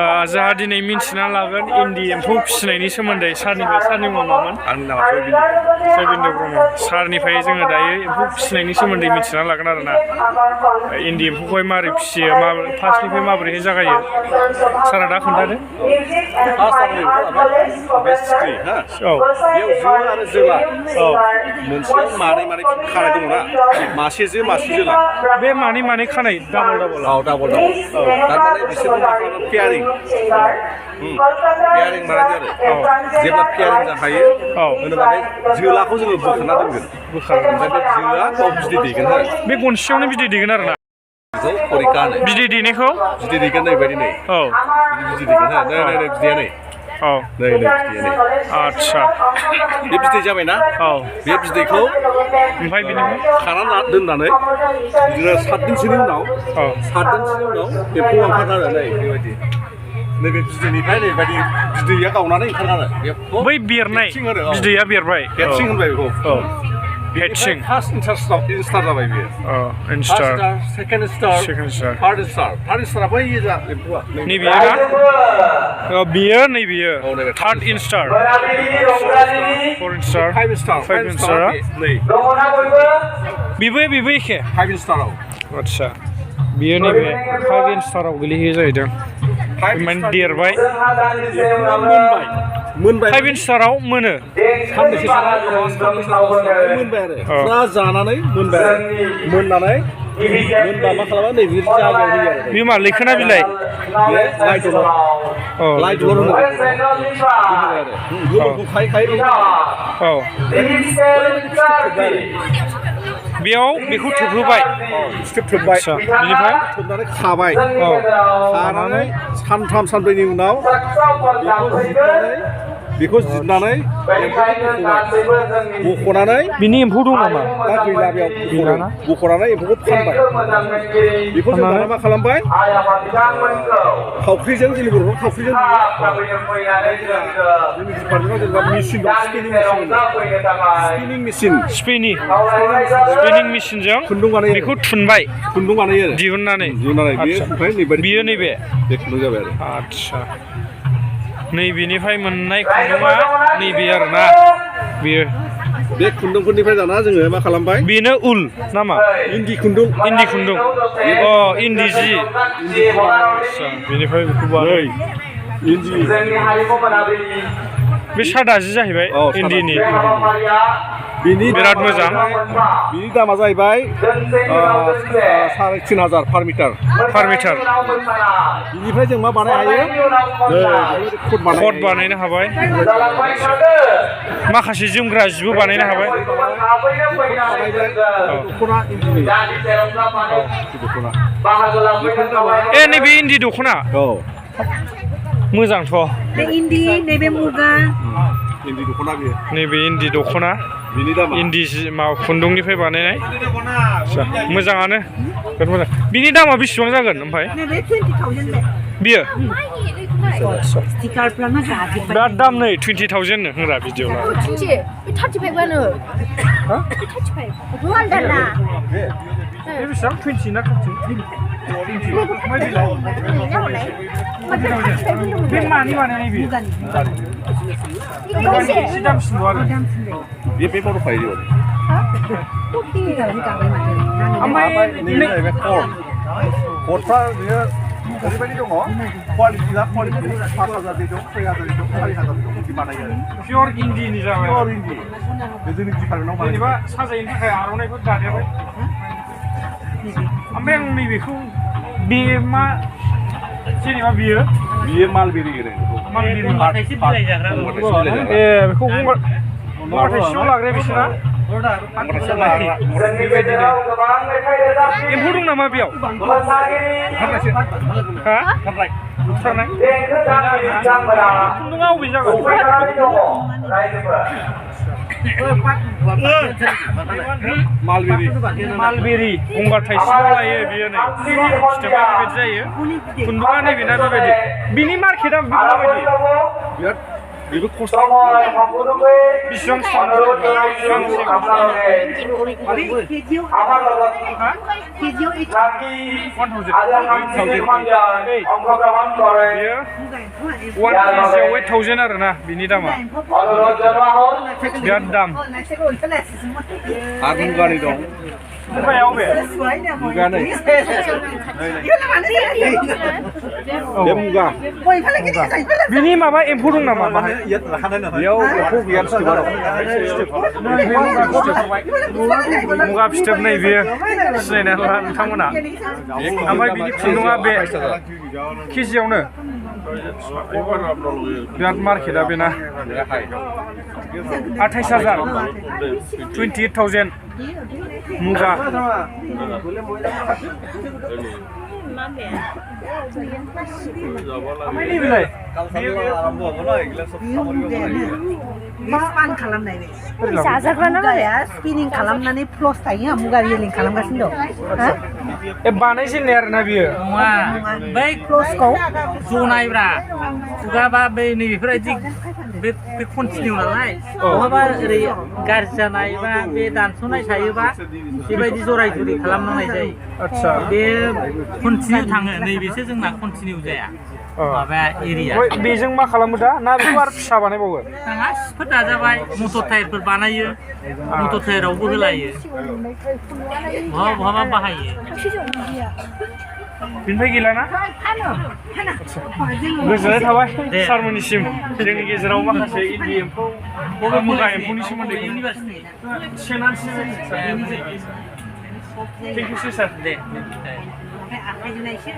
जोंहा दिनै मिन्थिना लागोन इन्दि एम्फौ फिसिनायनि सोमोन्दै सारनि मुङा मामोन? आंनि नामा जयबिन्द ब्रह्म। सारनिफ्राय जोङो दायो एम्फौ फिसिनायनि सोमोन्दै मिथिना लागोन आरोना। इन्दि एम्फौखौहाय माबोरै फिसियो, फार्स्टनिफ्राय माबोरैहाय जागायो? सारा दा खोन्थादो। बे सिख्रि हा बेयाव जो आरो जोला मोनसेयाव मानै खानाय दङ ना, मासे जो मासे जोला। बे मानै खानाय डाबल डाबल थारमाने बिसोरखौ मा खालामो पेयारिं बानायदो आरो जेब्ला पेयारिं जाखायो होनोबा बे जोलाखौ जोङो बोखारना दोनगोन, ओमफ्राय बे जोआ गाव बिदै दैगोन आरो बे गनसेयावनो बिदै दैगोन आरोना। बिदै दैनायखौ बिदै दैगोन नै बायदि नै बिदै दैगोन हा नै बिदैया नै नै बिदैया नै आदसा बे बिदै जाबायना बे बिदैखौ ओमफ्राय बिनिफ्राय खाना दोननानै बिदिनो 7 दिनसोनि उनाव एम्फौ ओंखारगोन आरो नै बेबायदि नैबे बिदैनिफ्राय नैबायदि बिदैया गावनानै ओंखारगोन आरो बेखौ बै बेरनाय बिदैया बेरबाय हेटसिं होनबाय बेखौ हेटसिं फार्स्ट इन्स्टार जाबाय बेयो इन्स्टार सेकेन्ड स्टार थार्ड स्टारा बै एम्फौआ नैबेयो ना बियो नैबेयो third instar four instar five instar नै बेबो एखे 5 इन्स्टाराव आदसा बियो नैबे 5 इन्स्टाराव गोलैहैयो जाहैदों माने देरबाय मोनबाय 5 इन्स्टाराव मोनो मोनबाय आरो फुरा जानानै मोनबाय मोननानै मोनबा मा खालामो नै बिदि जायगायाव होयो आरो बे मा लैखोना बिलाइ बे लाइट होनो गोबोरखौ खायै बेयाव बेखौ थोबहोबाय फिथोब थोबबाय बिनिफ्राय थोबनानै खाबाय खानानै सानथाम सानब्रैनि उनाव बेखौ जिरनानै बख'नानै बिनि एम्फौ दं नामा? दा गैला बेयाव बख'नानै एम्फौखौ फानबाय बेखौ जों दाना मा खालामबाय थावख्रिजों जोंनि बर'फ्रा थावख्रिजों जोंनि डिपार्टमेन्टाव जेनेबा मेचिन दं स्पिनिं मेचिनजों खुन्दुं बानायो बेखौ थुनबाय खुन्दुं बानायो आरो दिहुननानै बियो नैबे खुन्दुं जाबाय आरो आदसा नैबेनिफ्राय मोननाय खुन्दुङा नैबे आरोना बेयो बे खुन्दुंफोरनिफ्राय दाना जोङो मा खालामबाय बेनो उल नामा इन्दि खुन्दुं इन्दि जि बेनिफ्राय बेखौ बानाय इन्दि बे सादा जि जाहैबाय इन्दिनि बिराद मोजां बिनि दामा जाहैबाय 3,500 पार मिटार बिनिफ्राय जों मा बानायनो हायो कट बानायनो हाबाय माखासे जोमग्रा जिबो बानायनो हाबाय नैबे इन्दि दख'ना मोजांथ' नैबे मुगा इन्दि दख'ना बेयो नैबे इन्दि दख'ना इन्दि जि माबा खुन्दुंनिफ्राय बानायनाय मोजाङानो बिराद मोजां बिनि दामा बेसेबां जागोन ओमफ्राय बियो बिराद दाम नै 20,000 नो होनग्रा भिडिअ बेसेबां 20 ना 30 बे मानि बानायनाय बेयो एसे दामसिनल' आरो बे बर'फायो ओमफ्राय कर्डफ्रा बियो ओरैबायदि दङ कुवालिटि 5,000 दं 6,000 दं 4,000 दं बिदि बानायो आरो पियर इन्दिनि जाबाय पियर इन्दि बे जोंनि डिपार्टमेन्टाव जेनेबा साजायनो थाखाय आर'नाइफोर दादेरबाय ओमफ्राय आं नैबेखौ बे मा जेनेबा बियो मालबेरि बेखौ गंगार थाइसेयाव लाग्राया बिसोरा एम्फौ दं नामा बेयाव खुन्दुङा अबे जागोन मालबेरि गंगार थाइसेयाव लायो बियो नै फिथोबा बेबायदि जायो खुन्दुङा नैबेना बेबायदि बिनि मार्केटआ माबायदि बेबो खस्थ' बेसेबां केजियाव 8,000 आरो ना बिनि दामा बिराद दाम आगुन गारि दं मुगा नै बे मुगा बिनि माबा एम्फौ दं नामा बेयाव एम्फौ गैया फिथोबा दं मुगा फिथोब नै बेयो सिनायना ला नोंथांमोना ओमफ्राय बिनि खुन्दुङा बे केजियावनो बिराद मार्केटआ बेना 28,000 28,000 मुगा बेलाय मान खालामनाय स्पिनिं खालामनानै फ्लस थायो मुगा रिलिं खालामगासिनो दं ए बानायजेननाय आरोना बियो नङा बै फ्लसखौ जनायब्रा खुगाबा बै नैबेफोरबायदि बे कन्टिनिउ नालाय बहाबा ओरै गाज्रि जानाय बा बे दानस'नाय थायोबा बेबायदि जराय जुरि खालामनांनाय जायो आदसा बे कन्टिनिउ थाङो नैबेसो जोंना कन्टिनिउ जाया माबाया एरिया बेजों मा खालामो दा ना बेखौ आरो फिसा बानायबावो नङा सिफोर दाजाबाय मटर टायारफोर बानायो मटर टायारावबो होलायो बहाबा बहाबा बाहायो बिनिफ्राय गैलाना गोजोननाय थाबाय सारमोननिसिम जोंनि गेजेराव माखासे इन्दि एम्फौ मुगा एम्फौनि सोमोन्दै थेंक इउ सार दे आखाइजों एसे